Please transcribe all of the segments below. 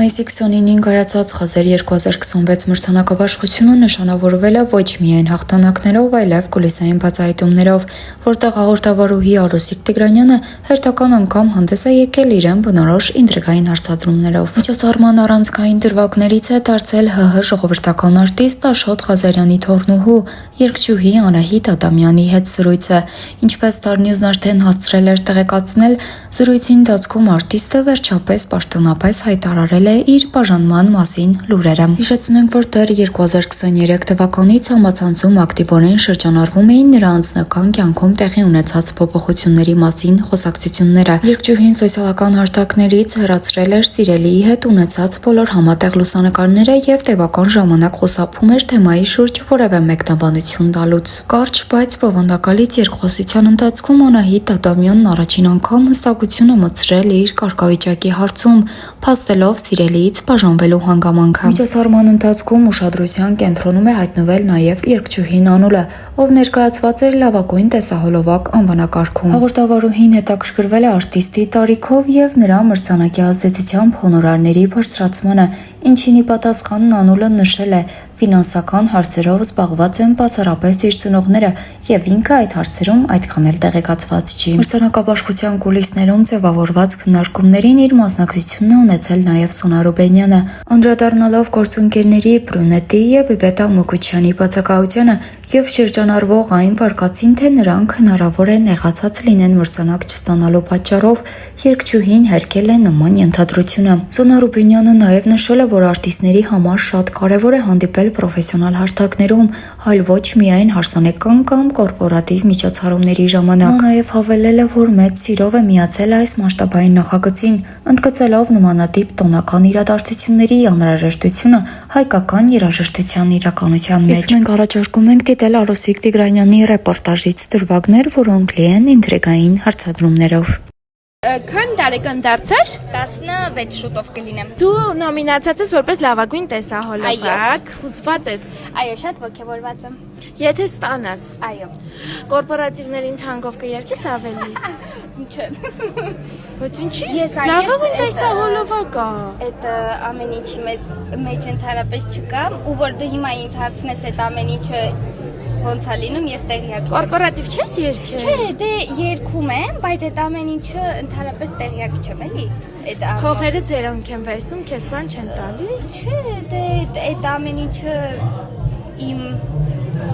Մայիսի 29-ին կայացած Խազեր 2026 մրցանակաբաշխությունը նշանավորվել է ոչ միայն հաղթանակներով, այլև կուլիսային բացահայտումներով, որտեղ հաղորդավարուհի Արուսիկ Տիգրանյանը հերթական անգամ հանդես է եկել իրեն բնորոշ ինտրիգային հարցադրումներով։ Միջոցառման առանցքային դրվագներից է դարձել ՀՀ ժողովրդական արտիստ Աշոտ Ղազարյանի թոռնուհու, երգչուհի Անահիտ Ադամյանի հետ զրույցը։ Ինչպես Star-News-ն արդեն հասցրել էր տեղեկացնել, զրույցի ընթացքում արտիստը վերջապես պաշտոնապես հայտարարել է իր բաժանման մասին լուրերը։ Հիշեցնենք, որ դեռ 2023 թվականից համացանցում ակտիվորեն շրջանառվում էին նրա անձնական կյանքում տեղի ունեցած փոփոխությունների մասին խոսակցությունները։ Երգչուհին սոցիալական հարթակներից հեռացրել էր սիրելիի հետ ունեցած բոլոր համատեղ լուսանկարները եւ տևական ժամանակ խոսափում էր թեմայի շուրջ որևէ մեկնաբանություն տալուց։ Կարճ, բայց բովանդակալից երկխոսության ընթացքում Անահիտ Ադամյանն առաջին անգամ հստակություն է մտցրել իր կարգավիճակի հարցում, փաստելով սիրելիից բաժանվելու հանգամանքը։ Միջոցառման ընթացքում ուշադրության կենտրոնում է հայտնվել նաև երգչուհի Նանուլը, ով ներկայացված էր լավագույն տեսահոլովակ անվանակարգում։ Հաղորդավարուհին հետաքրքրվել է արտիստի տարիքով եւ նրա մրցանակի ազդեցությամբ հոնորարների բարձրացմանը, ինչին ի պատասխան Նանուլը նշել է. ֆինանսական հարցերով զբաղված են բացառապես իր ծնողները եւ ինքը այդ հարցերում այդքան էլ տեղեկացված չի։ Մրցանակաբաշխության կուլիսներում ձևավորված քննարկումներին իր մասնակցությունն է ունեցել նաեւ Սոնա Ռուբենյանը, անդրադառնալով գործընկերների Բրունետի եւ Իվետա Մուկուչյանի բացակայությանը եւ շրջանառվող այն վարկածին, թե նրանք հնարավոր է նեղացած լինեն մրցանակ չստանալու պատճառով, երգչուհին հերքել է նման ենթադրությունը։ Սոնա Ռուբենյանը նաեւ նշել է, որ արտիստների համար շատ կարեւոր է հանդիպել պրոֆեսիոնալ հարթակներում, այլ ոչ միայն հարսանեկան կամ կորպորատիվ միջոցառումների ժամանակ։ Նա նաև հավելել է, որ մեծ սիրով է միացել այս մասշտաբային նախագծին, ընդգծելով նմանատիպ տոնական իրադարձությունների անհրաժեշտությունը հայկական երաժշտության իրականության մեջ։ Իսկ մենք առաջարկում ենք դիտել Արուսիկ Տիգրանյանի ռեպորտաժից դրվագներ, որոնք լի են ինտրիգային հարցադրումներով։ Քան տարեկան դարձար? 16 շուտով կլինեմ։ Դու նոմինացած ես որպես լավագույն տեսահոլովակ, հուզված ես։ Այո, շատ ոգևորված եմ։ Եթե ստանաս։ Այո։ Կորպորատիվներին թանկով կերկես ավելի։ Չէ։ Բայց ինչի՞։ Ես լավագույն տեսահոլովակ է։ Այդ ամեն ինչի մեջ ընդհանրապես չկա, ու որ դու հիմա ինձ հարցնես այդ ամեն ինչը ոնց է լինում, ես տեղյակ չեմ։ Կորպորատիվ չես երգել։ Չէ, դե երգում եմ, բայց այդ ամեն ինչը ընդհանրապես տեղյակ չեմ, էլի։ Փողերը ձերոնք են վեսնում, քեզ բան չեն տալիս։ Չէ, դե այդ ամեն ինչը իմ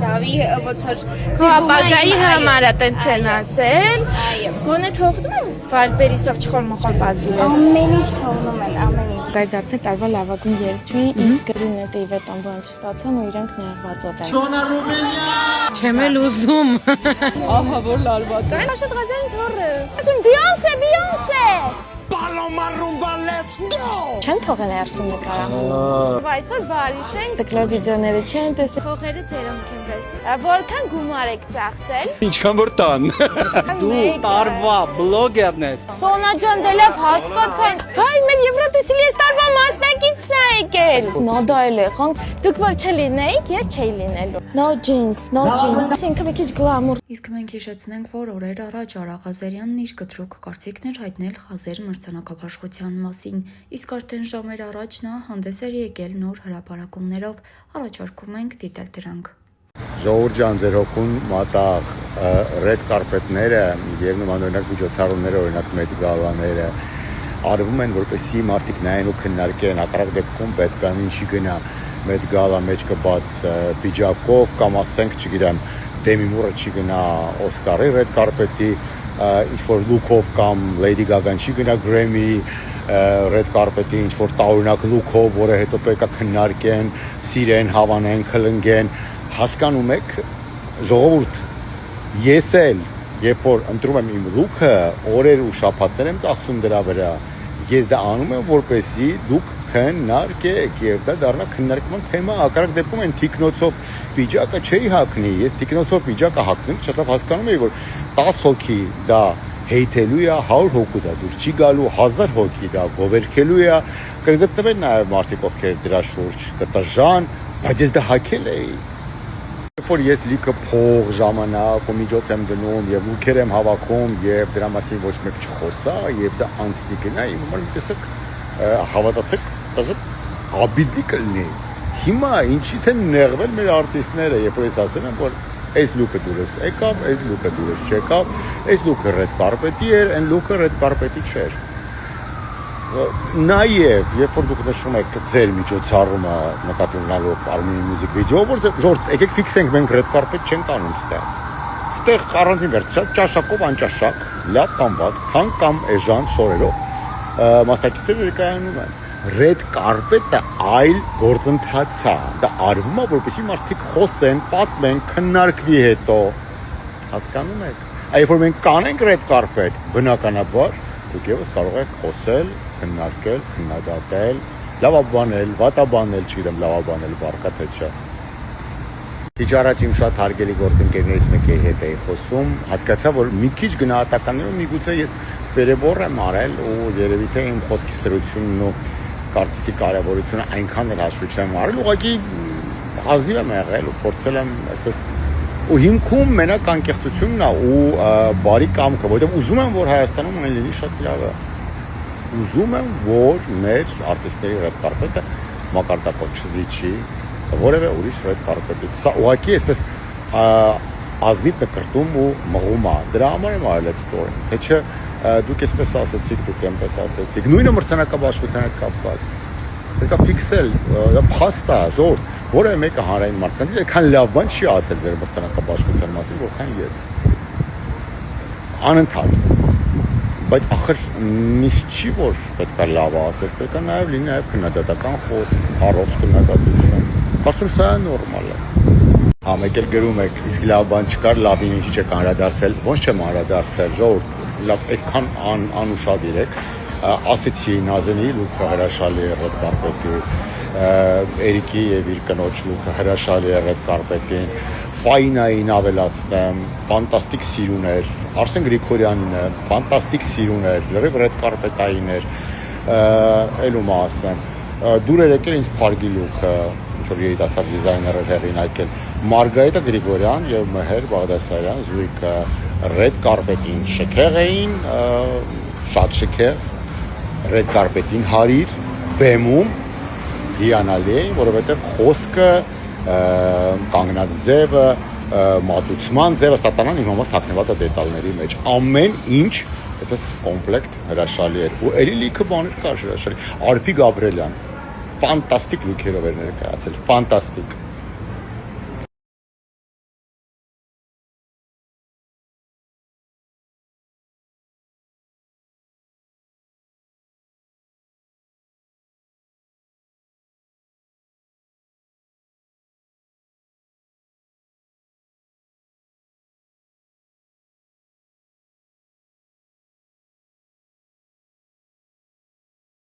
լավի ոնց որ քո ապագայի համար է տենց են ասել։ Այո։ Գոնե թողնում են վալբերիսով չխոր-մխոր պատվիրես։ Ամեն ինչ թողնում են, ամեն ինչ։ Այդ դարձել տարվա լավագույն երգչուհի, իսկ Բրունետը Իվետան բան չստացան ու իրանք նեղվածով են։ Սոնա Ռուբենյան։ Չեմ էլ ուզում։ Ահա որ լարված է։ Աշոտ Ղազարյանի թոռը։ Ասում Բիոնսե։ Paloma Rumba, let's go։ Չեն թողել ներսում նկարահանում։ Այսօր բարիշ են, դեկլար վիդեոները չեն տեսել։ Փողերը ձերոնք են վեսնում։ Որքան գումար եք ծախսել։ Ինչքան որ տան։ Դու տարվա բլոգերն ես։ Սոնա ջան, դե լավ հասկացան։ Հայ, մեր Եվրատեսիլի այս տարվա մասնակիցն է եկել։ Նոդայել է, խանք։ Դուք որ չլինեիք, ես չէի լինելու։ No jeans, no jeans։ Այսինքն մի քիչ գլամուր։ Իսկ մենք հիշեցնենք, որ օրեր առաջ Արա Ղազարյանն իր կտրուկ կարծիքն էր հայտնել Խազեր մրցանակաբաշխության մասին, իսկ արդեն ժամեր առաջ նա հանդես էր եկել նոր հրապարակումներով, առաջարկում ենք դիտել դրանք։ Ժողովուրդ ջան, ձեր հոգուն մատաղ ռեդ կարպետները եւ նմանօրինակ միջոցառումները, օրինակ մեծ գալաները արվում են, որպեսզի մարդիկ նայեն ու քննարկեն, հակառակ դեպքում պետք է ինչի գնա մեծ գալա մեջքը բաց պիջակով կամ ասենք, չգիտեմ, Դեմի Մուրը չի գնա Օսկարի ռեդ կարպետի ինչ-որ լուքով կամ Lady Gaga-ն չի գնա Grammy red carpet-ի ինչ-որ տարօրինակ լուքով, որը հետո պետք է քննարկեն, սիրեն, հավանեն, քլնգեն, հասկանում եք, ժողովուրդ, ես էլ, երբ որ ընտրում եմ իմ լուքը, օրեր ու շաբաթներ եմ ծախսում դրա վրա, ես դա անում եմ, որպեսզի դուք քննարկեք եւ դա դառնա քննարկման թեմա, հակառակ դեպքում են թիկնոցով պիջակը չի հագնի, ես թիկնոցով պիջակը հագնում, շատ լավ հասկանում եմ, որ 10 հոգի դա հեյթելու է, 100 հոգու դա դուր չի գալու, 1000 հոգի դա գովերքելու է, կգտնվեն նաև մարդիկ, ովքեր դրա շուրջ կտժան, բայց ես դա հագել էի։ Երբ որ ես լիքը փող, ժամանակ ու միջոց եմ դնում եւ լուքեր եմ հավաքում եւ դրա մասին ոչ մեկ չխոսա եւ դա անցնի գնա, իմ համար տեսեք, հավատացեք, Դաժե աբիդի կլինի։ Հիմա ինչից են նեղվել մեր արտիստները, երբ որ ես ասել եմ, որ այս լուքը դուրս եկավ, այս լուքը դուրս չեկավ, այս լուքը red carpet-ի էր, այն լուքը red carpet-ի չէր։ Նաև, երբ որ դուք նշում եք ձեր միջոցառումը նկատի ունենալով Army Music Video, որ եկեք ֆիքսենք մենք red carpet չենք անում ստեղ։ Ստեղ առանձին վերցրած ճաշակով անճաշակ, լավ կամ վատ, քան կամ էժան շորերով մասնակիցները ներկայանում են։ Red carpet-ը այլ գործընթաց է։ Դա արվում է, որպեսզի մարդիկ խոսեն, պատմեն, քննարկվի հետո։ Հասկանում եք։ Այլ որ մենք կանենք red carpet, բնականաբար դուք եւս կարող եք խոսել, քննարկել, քննադատել, լավաբանել, վատաբանել, չգիտեմ, լավաբանել բառկա թե չէ։ Քիչ առաջ իմ շատ հարգելի գործընկերներից մեկի հետ էի խոսում, հասկացա, որ մի քիչ գնահատականներով միգուցե ես վերևոր եմ արել ու երևի թե իմ խոսքի սրությունն ու կարծիքի կարևորությունը այնքան էլ հաշվի չեմ արել, ուղղակի ազնիվ եմ եղել ու փորձել եմ այսպես ու հիմքում մենակ անկեղծությունն է ու բարի կամքը, որովհետև ուզում եմ, որ Հայաստանում այն լինի շատ լավ է։ Ուզում եմ, որ մեր արտիստների red carpet-ը մակարդակով չզիջի որևէ ուրիշ red carpet-ից։ Սա ուղղակի այսպես ազնիվ նկրտում ու մղում է։ Դրա համար եմ արել այդ story-ն, թե չէ դուք այսպես ասեցիք, դուք այնպես ասեցիք։ Նույնը մրցանակաբաշխության հետ կապված։ Պետք է ֆիքսել, դա փաստ է, ժողովուրդ, որևէ մեկը հանրային մարդկանց այդքան լավ բան չի ասել ձեր մրցանակաբաշխության մասին, որքան ես։ Անընդհատ։ Բայց ախր միշտ չի որ պետք է լավ ասես, պետք է նաև լինի նաև քննադատական խոսք, առողջ քննադատություն։ Կարծում սա նորմալ է։ Հա, մեկ էլ գրում եք, իսկ լավ բան չկար, լավին ինչի չեք անդրադարձել, ոնց չեմ անդրադարձել, ժողովուրդ, լավ, այդքան անուշադիր եք, ասեցի Նազենի լուքը հրաշալի է red carpet-ի, Էրիկի եւ իր կնոջ լուքը հրաշալի է red carpet-ին, Ֆայնային ավելացնեմ, ֆանտաստիկ սիրուն էր, Արսեն Գրիգորյանինը, ֆանտաստիկ սիրուն էր, լրիվ red carpet-ային էր, ելում ասեմ, դուր եկել ինձ Փարգի լուքը, ինչ որ երիտասարդ դիզայները հեղինակել, Մարգարիտա Գրիգորյան եւ Մեհեր Բաղդասարյան զույգը red carpet-ին շքեղ էին, շատ շքեղ, red carpet-ին հարիր, բեմում հիանալի էին, որովհետեւ խոսքը, կանգնած ձևը, մատուցման ձևը ստատանան իմ համար թաքնված է դետալների մեջ։ Ամեն ինչ այդպես կոմպլեկտ հրաշալի էր։ Ու էլի լիքը բաներ կար հրաշալի։ Արփի Գաբրելյան, ֆանտաստիկ լուքերով էր ներկայացել, ֆանտաստիկ։